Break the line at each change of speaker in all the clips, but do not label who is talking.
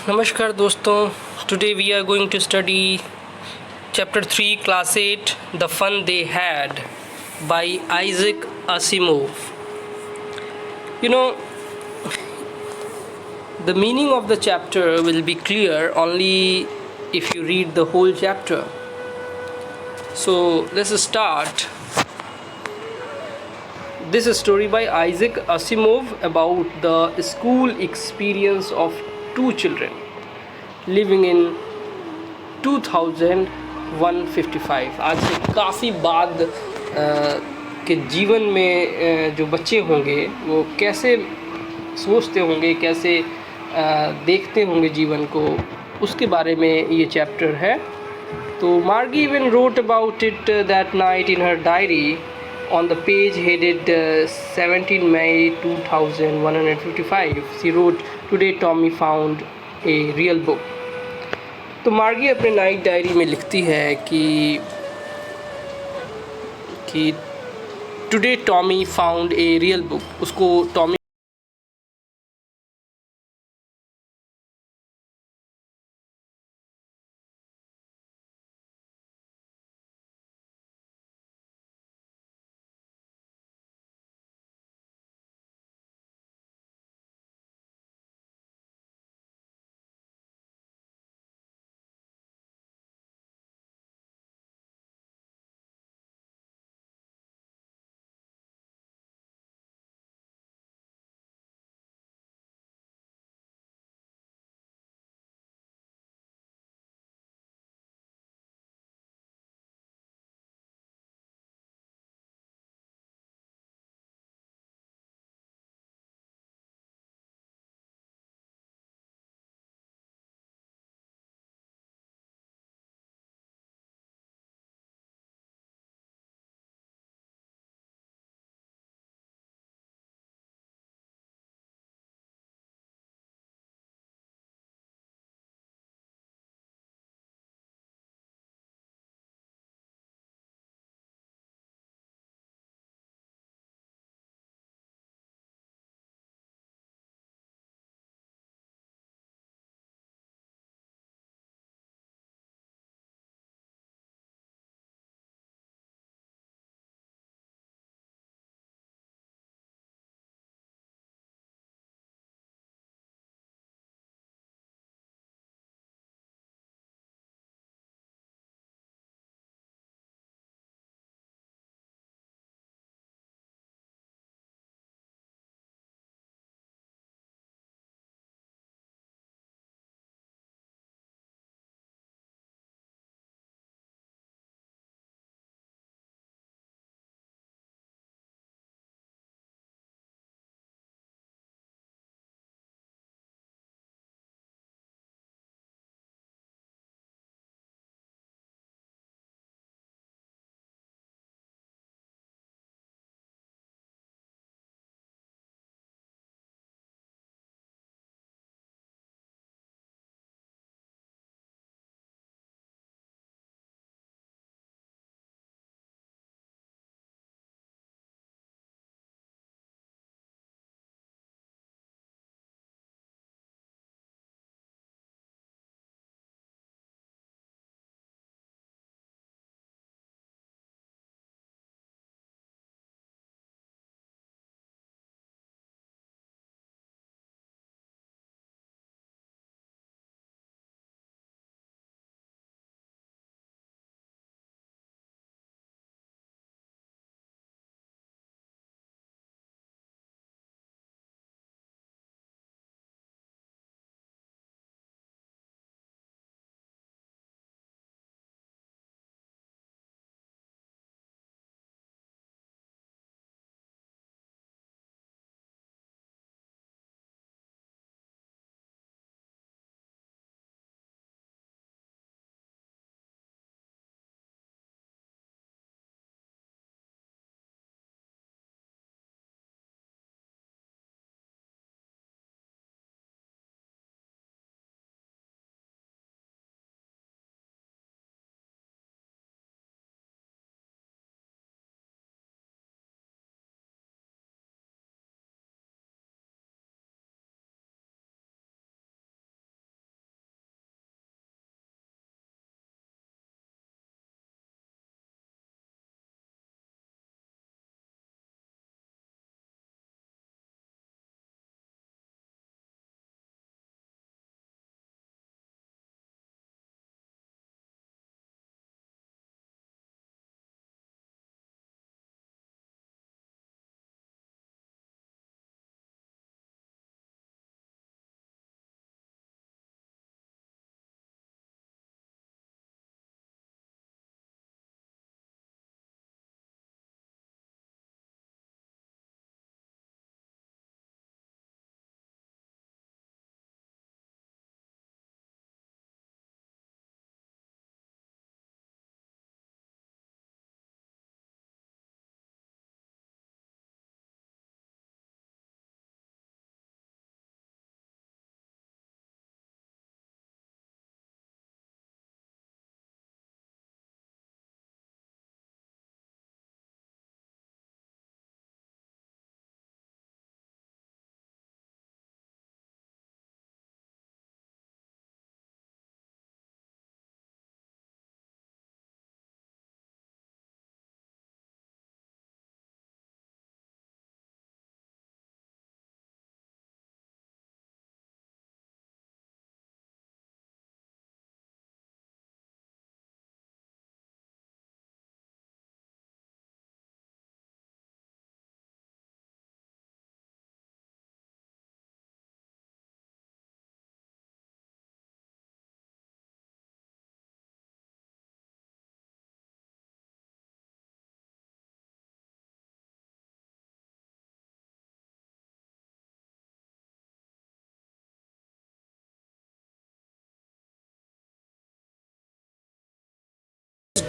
नमस्कार दोस्तों, today we are going to study chapter 3 class 8 The Fun They Had by Isaac Asimov. You know, the meaning of the chapter will be clear only if you read the whole chapter. So let's start. This is a story by Isaac Asimov about the school experience of two children living in 2155। आज से काफ़ी बाद के जीवन में जो बच्चे होंगे वो कैसे सोचते होंगे, कैसे देखते होंगे जीवन को, उसके बारे में ये चैप्टर है। तो मार्गी even wrote about it that night in her diary on the page headed 17 May 2155. She wrote, "Today Tommy found a real book." तो मार्गी अपने नाइट डायरी में लिखती है कि today Tommy found a real book. उसको Tommy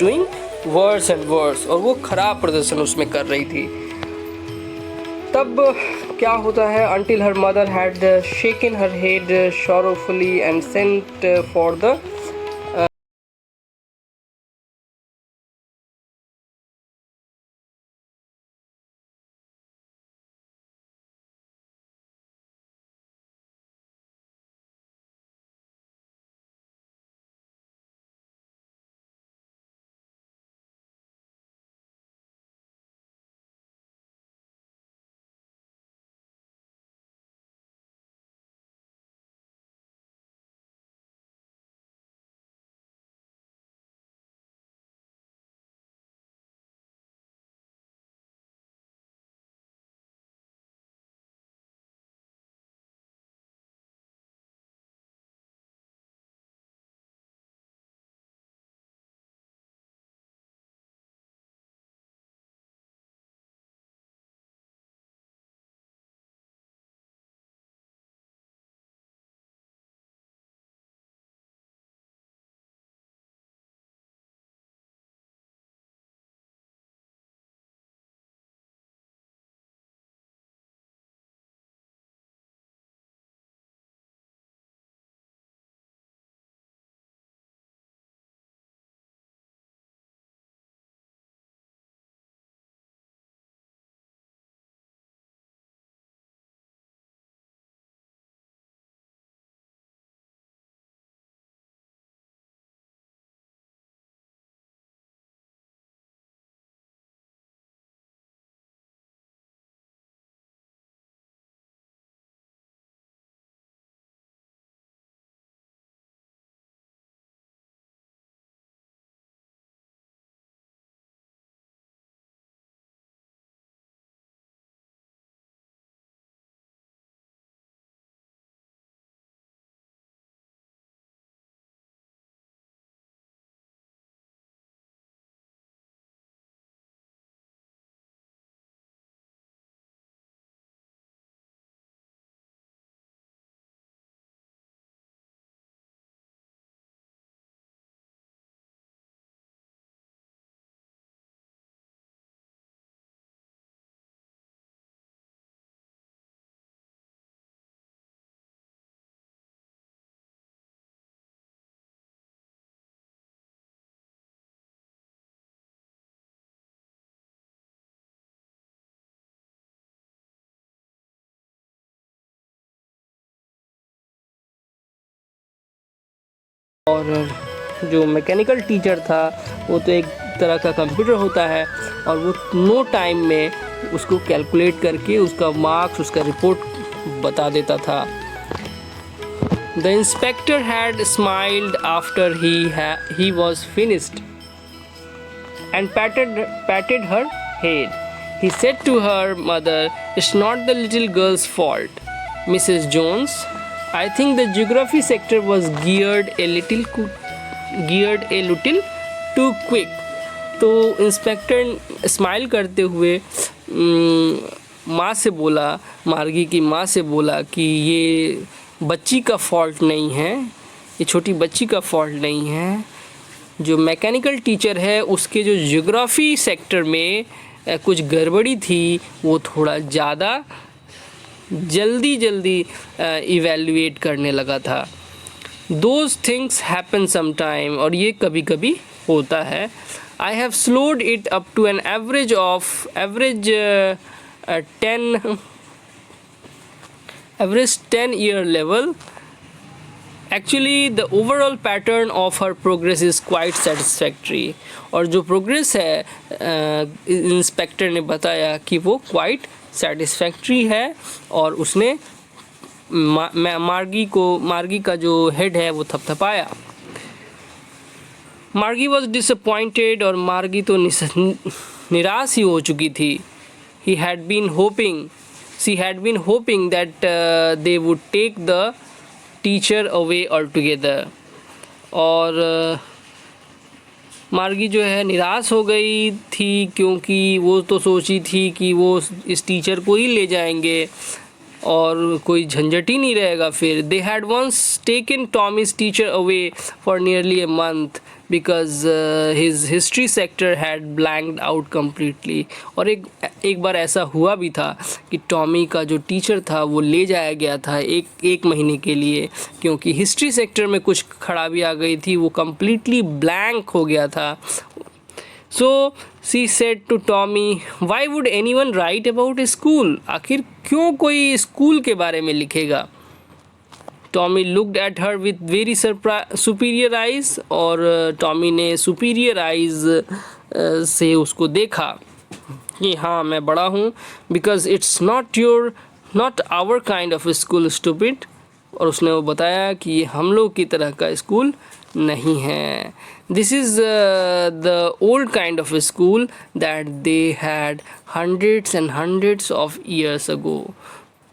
doing worse and worse, और वो ख़राब प्रदर्शन उसमें कर रही थी। तब क्या होता है, until her mother had shaken her head sorrowfully and sent for the और जो मैकेनिकल टीचर था वो तो एक तरह का कंप्यूटर होता है, और वो नो टाइम में उसको कैलकुलेट करके उसका मार्क्स, उसका रिपोर्ट बता देता था। The inspector had smiled after he was finished and patted her head. He said to her mother, "It's not the little girl's fault, Mrs. Jones. I think the geography sector was geared a little too quick." तो inspector smile करते हुए माँ से बोला, मार्गी की माँ से बोला कि ये बच्ची का फॉल्ट नहीं है, ये छोटी बच्ची का फॉल्ट नहीं है, जो मैकेनिकल टीचर है उसके जो ज्योग्राफी सेक्टर में कुछ गड़बड़ी थी, वो थोड़ा ज़्यादा जल्दी इवैल्यूएट करने लगा था। Those things happen sometime, और ये कभी कभी होता है। I have slowed it up to an average 10-year level. Actually the overall pattern of her progress is quite satisfactory. और जो प्रोग्रेस है इंस्पेक्टर ने बताया कि वो क्वाइट सेटिस्फैक्ट्री है, और उसने मार्गी का जो हेड है वो थपथपाया। मार्गी वॉज डिसअपॉइंटेड, और मार्गी तो निराश ही हो चुकी थी। She had been hoping that they would take the teacher away altogether. और मार्गी जो है निराश हो गई थी, क्योंकि वो तो सोची थी कि वो इस टीचर को ही ले जाएंगे, और कोई झंझट ही नहीं रहेगा फिर। They had once taken Tommy's teacher away for nearly a month because his history sector had blanked out completely. और एक बार ऐसा हुआ भी था कि टॉमी का जो टीचर था वो ले जाया गया था एक महीने के लिए, क्योंकि हिस्ट्री सेक्टर में कुछ खराबी आ गई थी, वो कम्प्लीटली ब्लैंक हो गया था। So she said to Tommy, why would anyone write about a school? आखिर क्यों कोई स्कूल के बारे में लिखेगा? Tommy looked at her with very superior eyes, और टॉमी ने superior eyes से उसको देखा कि हाँ मैं बड़ा हूँ, because it's not our kind of school, stupid। और उसने वो बताया कि हम लोग की तरह का स्कूल नहीं है। This is the old kind of school that they had hundreds and hundreds of years ago.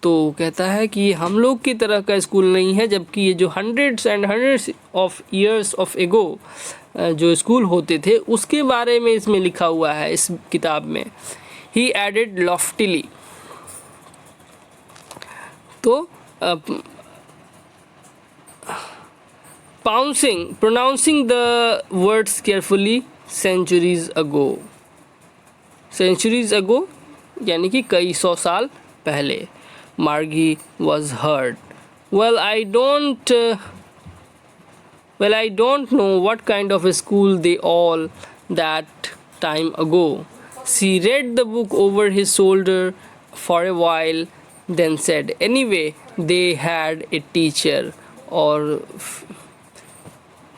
तो कहता है कि हम लोग की तरह का स्कूल नहीं है, जबकि ये जो hundreds and hundreds of years of एगो जो स्कूल होते थे उसके बारे में इसमें लिखा हुआ है इस किताब में। ही एडेड लॉफ्टिली। तो pronouncing the words carefully, centuries ago। centuries ago यानी कि कई सौ साल पहले। Margie was heard। Well, I don't know what kind of a school they all that time ago। She read the book over his shoulder for a while, then said, anyway, they had a teacher। और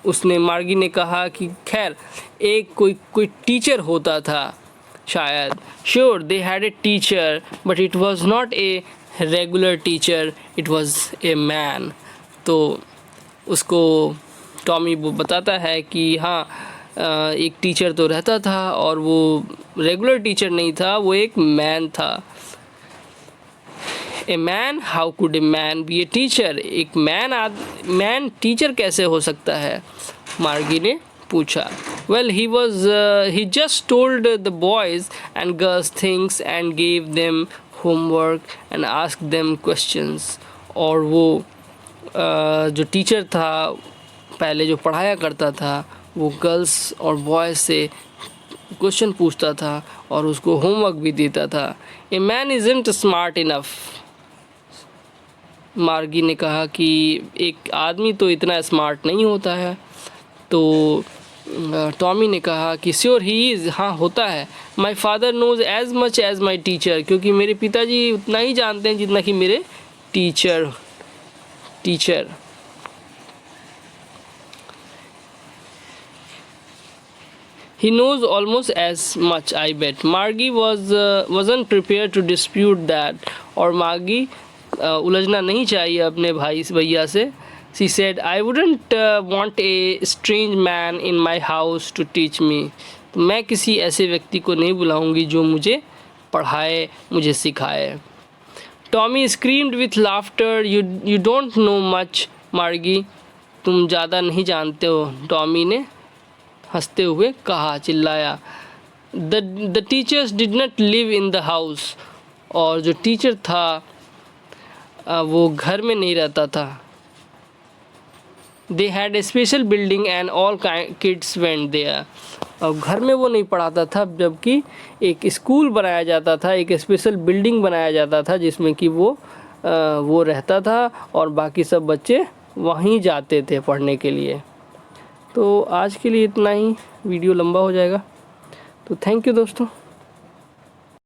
उसने मार्गी ने कहा कि खैर एक कोई teacher होता था शायद। Sure they had a teacher but it was not a regular teacher, it was a man. तो उसको टॉमी वो बताता है कि हाँ एक टीचर तो रहता था और वो रेगुलर टीचर नहीं था, वो एक मैन था। A man, how could a man B a teacher? एक मैन टीचर कैसे हो सकता है? मार्गी ने पूछा। Well he just told the boys and girls things and gave them homework and ask them questions. और वो जो टीचर था पहले जो पढ़ाया करता था वो गर्ल्स और बॉयज़ से क्वेश्चन पूछता था और उसको होमवर्क भी देता था। A man isn't smart enough. मार्गी ने कहा कि एक आदमी तो इतना स्मार्ट नहीं होता है। तो टॉमी ने कहा कि श्योर ही इज़, हाँ होता है। My father knows as much as my teacher, क्योंकि मेरे पिताजी उतना ही जानते हैं जितना कि मेरे teacher. He knows almost as much, I bet। Margie wasn't prepared to dispute that। और मार्गी उलझना नहीं चाहिए अपने भैया से। She said, I wouldn't want a strange man in my house to teach me। तो मैं किसी ऐसे व्यक्ति को नहीं बुलाऊंगी जो मुझे पढ़ाए, मुझे सिखाए। Tommy screamed with laughter, you don't know much मार्गी। तुम ज़्यादा नहीं जानते हो, टॉमी ने हंसते हुए कहा, चिल्लाया। The teachers did not live in the house. और जो टीचर था वो घर में नहीं रहता था। They had a special building and all kids went there. और घर में वो नहीं पढ़ाता था, जबकि एक स्कूल बनाया जाता था, एक स्पेशल बिल्डिंग बनाया जाता था जिसमें कि वो रहता था और बाकी सब बच्चे वहीं जाते थे पढ़ने के लिए। तो आज के लिए इतना ही, वीडियो लंबा हो जाएगा। तो थैंक यू दोस्तों।